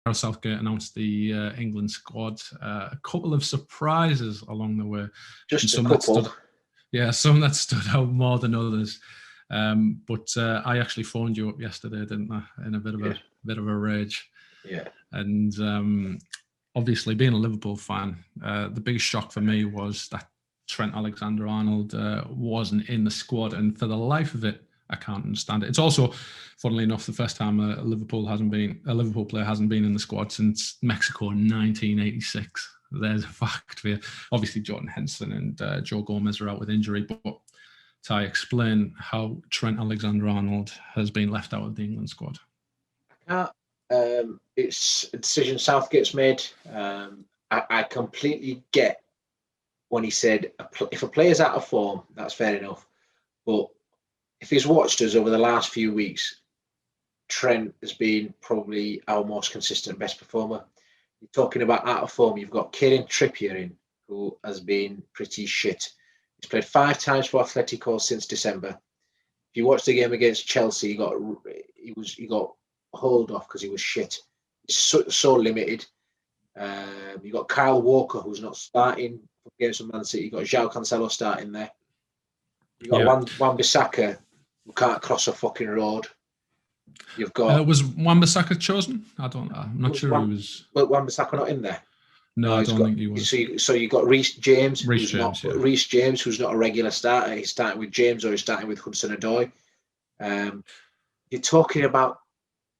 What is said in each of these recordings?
Gareth Southgate announced the England squad. A couple of surprises along the way. Just a couple. Some that stood out more than others. But I actually phoned you up yesterday, didn't I? In a bit of a rage. Yeah. And obviously, being a Liverpool fan, the biggest shock for me was that Trent Alexander Arnold wasn't in the squad, and for the life of it, I can't understand it. It's also, funnily enough, the first time a Liverpool player hasn't been in the squad since Mexico in 1986. There's a fact for you. Obviously, Jordan Henderson and Joe Gomez are out with injury, but Ty, explain how Trent Alexander Arnold has been left out of the England squad. It's a decision Southgate's made. I completely get when he said, if a player's out of form, that's fair enough. But if he's watched us over the last few weeks, Trent has been probably our most consistent, best performer. You're talking about out of form, you've got Kieran Trippier in, who has been pretty shit. He's played 5 times for Atletico since December. If you watch the game against Chelsea, he got hauled off because he was shit. He's so limited. You got Kyle Walker, who's not starting for games for Man City. You got João Cancelo starting there. You got Wan-Bissaka, who can't cross a fucking road. You've got was Wan-Bissaka chosen? I'm not sure he was. But Wan-Bissaka not in there. No, I don't think he was. So you got Reece James, who's not a regular starter. He's starting with James or he's starting with Hudson-Odoi. You're talking about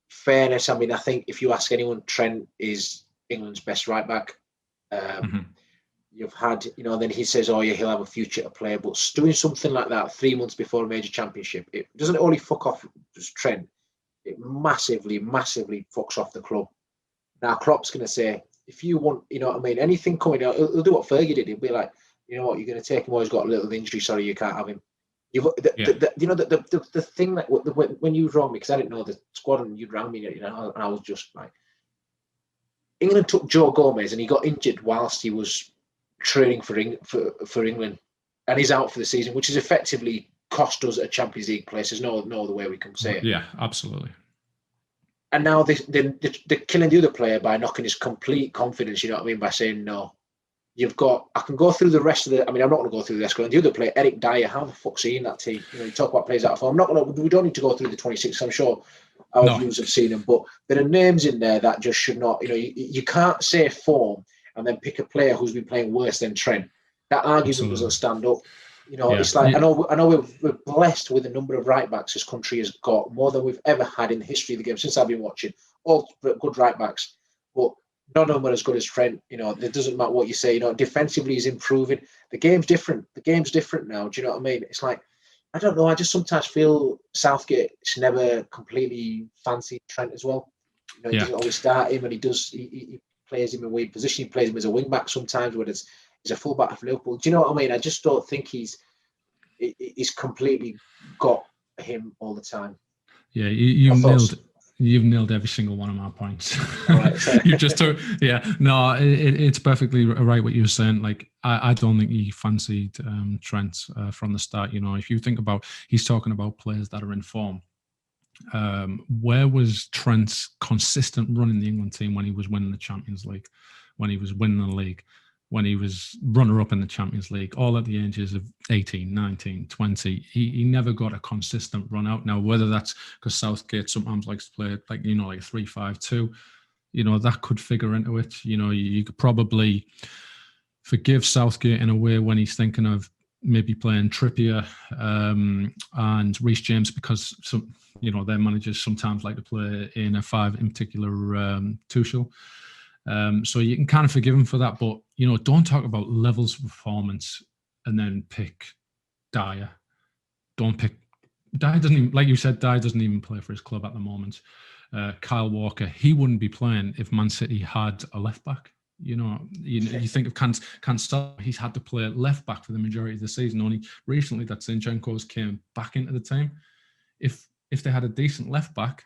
fairness. I mean, I think if you ask anyone, Trent is England's best right back. You've had, then he says, oh yeah, he'll have a future to play. But doing something like that 3 months before a major championship, it doesn't only fuck off just Trent. It massively, massively fucks off the club. Now Klopp's going to say, if you want, anything coming out, he'll do what Fergie did. He'll be like, you know what, you're going to take him, or he's got a little injury. Sorry, you can't have him. The thing that when you rang me, because I didn't know the squad, and you rang me, and I was just like, England took Joe Gomez, and he got injured whilst he was training for England, and he's out for the season, which is effectively cost us a Champions League place. There's no other way we can say it. Yeah, absolutely. And now they're killing the other player by knocking his complete confidence, by saying no. I can go through the rest of I'm not going to go through the rest. The other player, Eric Dyer, how the fuck's he in that team? You talk about players out of form. We don't need to go through the 26. I'm sure our viewers have seen them, but there are names in there that just should not, you can't say form and then pick a player who's been playing worse than Trent. That argument doesn't stand up. It's like, I know we're blessed with the number of right backs this country has got, more than we've ever had in the history of the game since I've been watching. All good right backs, but none of them are as good as Trent. It doesn't matter what you say. Defensively he's improving. The game's different. The game's different now. Do you know what I mean? It's like, I don't know. I just sometimes feel Southgate's never completely fancied Trent as well. He doesn't always start him, and he does. He plays him in a weird position. He plays him as a wing back sometimes, where he's a full back for Liverpool. Do you know what I mean? I just don't think he's completely got him all the time. Yeah, you've nailed every single one of my points. Right. You just took, it's perfectly right what you were saying. Like, I don't think he fancied Trent from the start. If you think about, he's talking about players that are in form. Where was Trent's consistent run in the England team when he was winning the Champions League, when he was winning the league, when he was runner-up in the Champions League, all at the ages of 18, 19, 20. He never got a consistent run out. Now, whether that's because Southgate sometimes likes to play like 3-5-2, that could figure into it. You could probably forgive Southgate in a way when he's thinking of maybe playing Trippier and Reece James, because their managers sometimes like to play in a 5, in particular Tuchel. So you can kind of forgive him for that, but don't talk about levels of performance and then pick Dyer. Don't pick Dyer. Doesn't even, like you said, Dyer doesn't even play for his club at the moment. Kyle Walker, he wouldn't be playing if Man City had a left back. You think of Cancelo, he's had to play left back for the majority of the season. Only recently that Zinchenko's came back into the team. If they had a decent left back,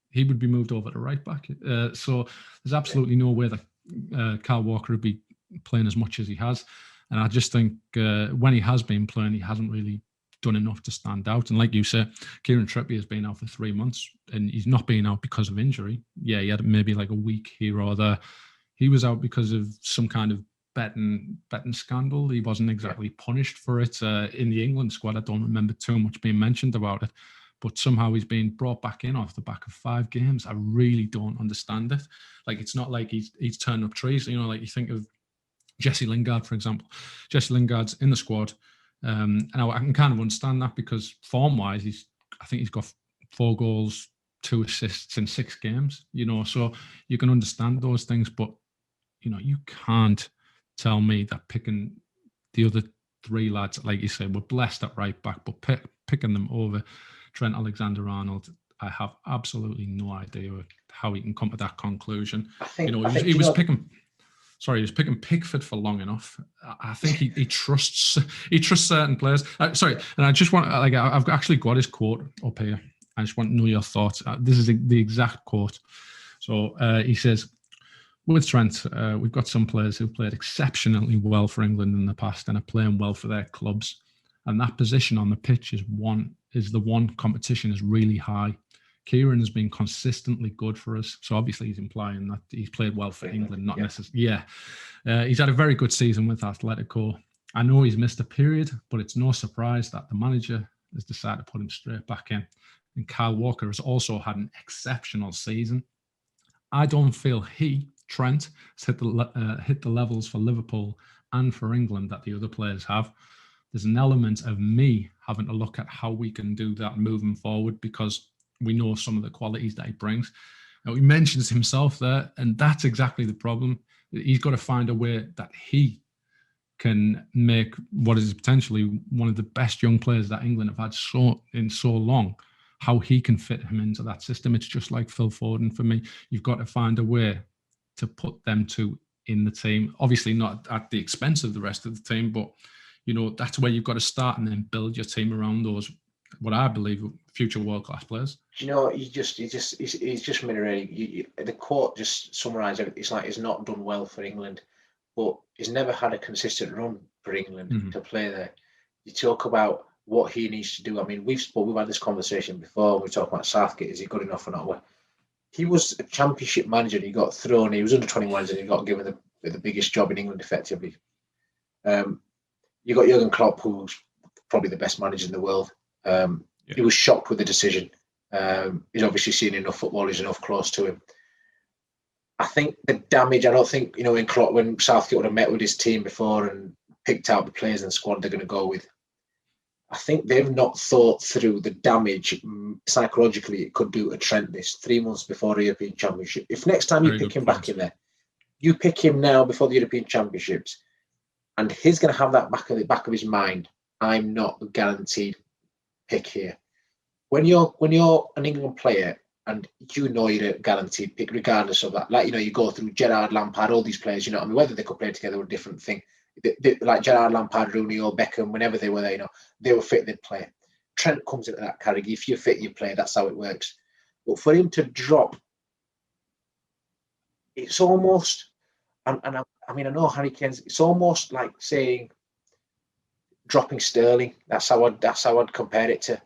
he would be moved over to right back. So there's absolutely no way that Kyle Walker would be playing as much as he has. And I just think when he has been playing, he hasn't really done enough to stand out. And like you said, Kieran Trippier has been out for 3 months, and he's not been out because of injury. Yeah, he had maybe like a week here or there. He was out because of some kind of betting scandal. He wasn't exactly punished for it. In the England squad, I don't remember too much being mentioned about it, but somehow he's been brought back in off the back of 5 games. I really don't understand it. Like, it's not like he's turned up trees. You know, like you think of Jesse Lingard, for example. Jesse Lingard's in the squad. And I can kind of understand that because form-wise, I think he's got 4 goals, 2 assists in 6 games, you know, so you can understand those things. But, you know, you can't tell me that picking the other 3 lads, like you said, we're blessed at right back, but picking them over Trent Alexander Arnold, I have absolutely no idea how he can come to that conclusion. He was picking Pickford for long enough. I think he trusts certain players. And I just want, like, I've actually got his quote up here. I just want to know your thoughts. This is the exact quote. So he says, with Trent, we've got some players who've played exceptionally well for England in the past and are playing well for their clubs. And that position on the pitch is the one competition is really high. Kieran has been consistently good for us. So obviously he's implying that he's played well for England, not necessarily. Yeah. He's had a very good season with Atletico. I know he's missed a period, but it's no surprise that the manager has decided to put him straight back in. And Kyle Walker has also had an exceptional season. I don't feel Trent, has hit the levels for Liverpool and for England that the other players have. There's an element of me having to look at how we can do that moving forward because we know some of the qualities that he brings. Now, he mentions himself there, and that's exactly the problem. He's got to find a way that he can make what is potentially one of the best young players that England have had so long, how he can fit him into that system. It's just like Phil Foden for me. You've got to find a way to put them two in the team. Obviously not at the expense of the rest of the team, but you know, that's where you've got to start and then build your team around those, what I believe, future world-class players. You know, he's just really, the quote just summarised it. It's like he's not done well for England, but he's never had a consistent run for England to play there. You talk about what he needs to do. I mean, we've had this conversation before. We talk about Southgate. Is he good enough or not? He was a championship manager and he got thrown. He was under 21s and he got given the biggest job in England, effectively. You got Jurgen Klopp, who's probably the best manager in the world. He was shocked with the decision. He's obviously seen enough football. He's enough close to him. I think the damage, I don't think, you know, when Southgate would have met with his team before and picked out the players in the squad they're going to go with, I think they've not thought through the damage psychologically it could do to Trent this 3 months before the European Championship. If next time you pick him back in there, you pick him now before the European Championships, and he's going to have that back of his mind. I'm not a guaranteed pick here. When you're an England player and you know you're a guaranteed pick, regardless of that, like, you know, you go through Gerrard, Lampard, all these players, you know what I mean? Whether they could play together was a different thing. Like Gerrard, Lampard, Rooney, or Beckham, whenever they were there, you know, they were fit, they'd play. Trent comes into that category. If you're fit, you play. That's how it works. But for him to drop, it's almost, and I mean, I know Harry Kane's, it's almost like saying dropping Sterling. That's how I'd compare it to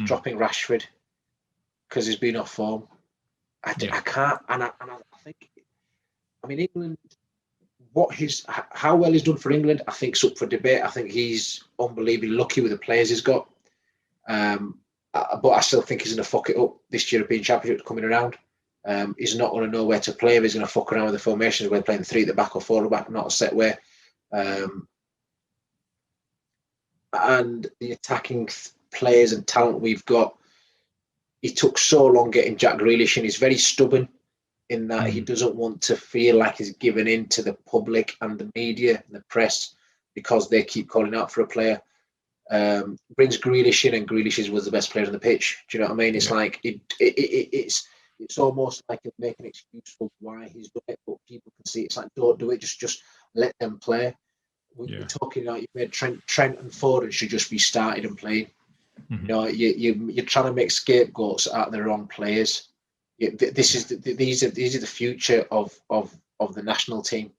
dropping Rashford because he's been off form. I can't, and I think, I mean, England, how well he's done for England, I think is up for debate. I think he's unbelievably lucky with the players he's got. But I still think he's going to fuck it up this European Championship coming around. He's not going to know where to play. He's going to fuck around with the formations, whether playing 3 at the back or 4 at the back, not a set way. And the attacking players and talent we've got, he took so long getting Jack Grealish, and he's very stubborn in that he doesn't want to feel like he's given in to the public and the media and the press because they keep calling out for a player. Brings Grealish in, and Grealish was the best player on the pitch. Do you know what I mean? It's like it's almost like he's making an excuse for why he's done it, but people can see it's like, don't do it, just let them play. We're talking like you made Trent and Foden should just be started and playing. You know, you're trying to make scapegoats out of the wrong players. These are the future of the national team.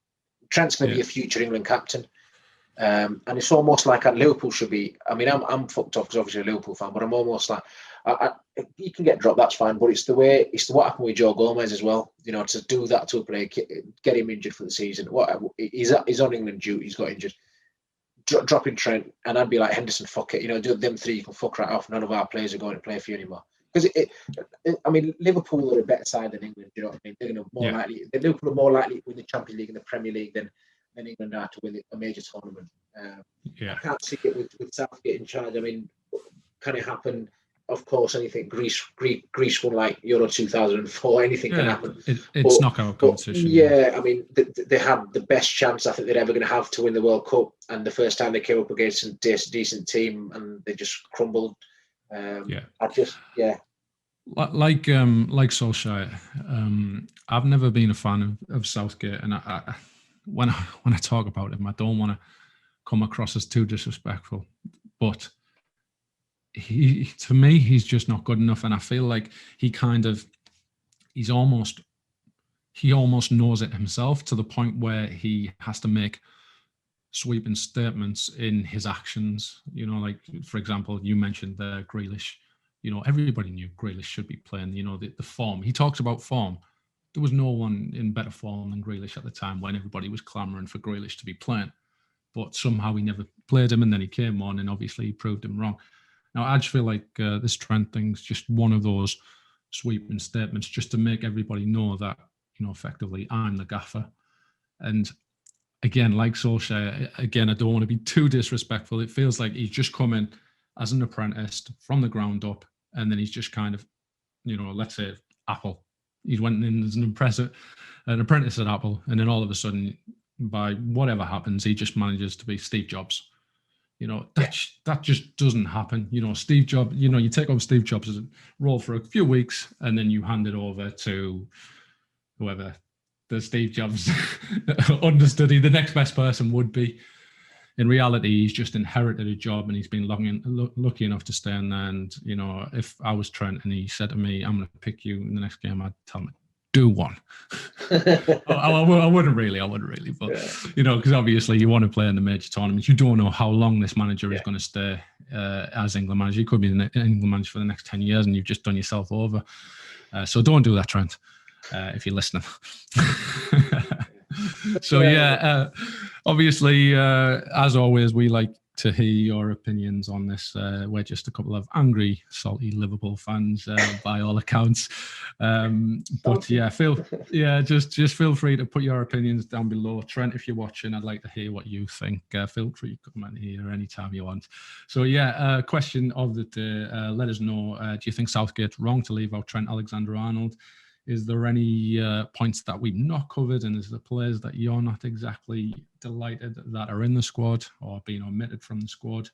Trent's going to be a future England captain. And it's almost like Liverpool should be. I mean, I'm fucked off because obviously a Liverpool fan, but I'm almost like, he can get dropped, that's fine. But it's what happened with Joe Gomez as well. You know, to do that to a player, get him injured for the season. He's on England duty. He's got injured. Dropping Trent, and I'd be like, Henderson, fuck it. You know, do them three, you can fuck right off. None of our players are going to play for you anymore. Because I mean, Liverpool are a better side than England. You know what I mean? They're going to more likely. Liverpool are more likely to win the Champions League and the Premier League than England are to win a major tournament. I can't see it with Southgate in charge. I mean, can it happen? Of course, anything. Greece won like Euro 2004. Anything can happen. It's knockout competition. I mean, they had the best chance I think they're ever going to have to win the World Cup, and the first time they came up against a decent team, and they just crumbled. Like Solskjaer, I've never been a fan of Southgate, and when I talk about him, I don't want to come across as too disrespectful, but to me he's just not good enough, and I feel like he almost knows it himself, to the point where he has to make sweeping statements in his actions. You know, like for example, you mentioned Grealish. You know, everybody knew Grealish should be playing. You know, the form. He talks about form. There was no one in better form than Grealish at the time when everybody was clamouring for Grealish to be playing. But somehow he never played him, and then he came on, and obviously he proved him wrong. Now, I just feel like this Trent thing's just one of those sweeping statements just to make everybody know that, you know, effectively I'm the gaffer. And again, like Solskjaer, again, I don't want to be too disrespectful. It feels like he's just come in as an apprentice from the ground up, and then he's just kind of, you know, let's say Apple. He went in as an apprentice at Apple, and then all of a sudden, by whatever happens, he just manages to be Steve Jobs. You know, that just doesn't happen. You know, Steve Jobs, you know, you take over Steve Jobs' role for a few weeks, and then you hand it over to whoever the Steve Jobs understudy, the next best person would be. In reality, he's just inherited a job, and he's been lucky enough to stay in there. And, you know, if I was Trent and he said to me, I'm going to pick you in the next game, I'd tell him, do one. I wouldn't really, but, you know, because obviously you want to play in the major tournaments. You don't know how long this manager is going to stay as England manager. He could be the England manager for the next 10 years, and you've just done yourself over. So don't do that, Trent, if you're listening. So obviously, as always, we like to hear your opinions on this. We're just a couple of angry, salty Liverpool fans, by all accounts. But just feel free to put your opinions down below. Trent, if you're watching, I'd like to hear what you think. Feel free to comment here anytime you want. So question of the day. Let us know. Do you think Southgate's wrong to leave out Trent Alexander Arnold? Is there any points that we've not covered, and is there players that you're not exactly delighted that are in the squad or being omitted from the squad?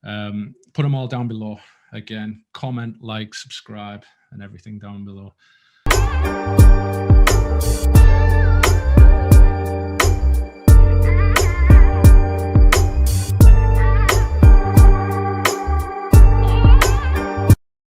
Put them all down below. Again, comment, like, subscribe, and everything down below.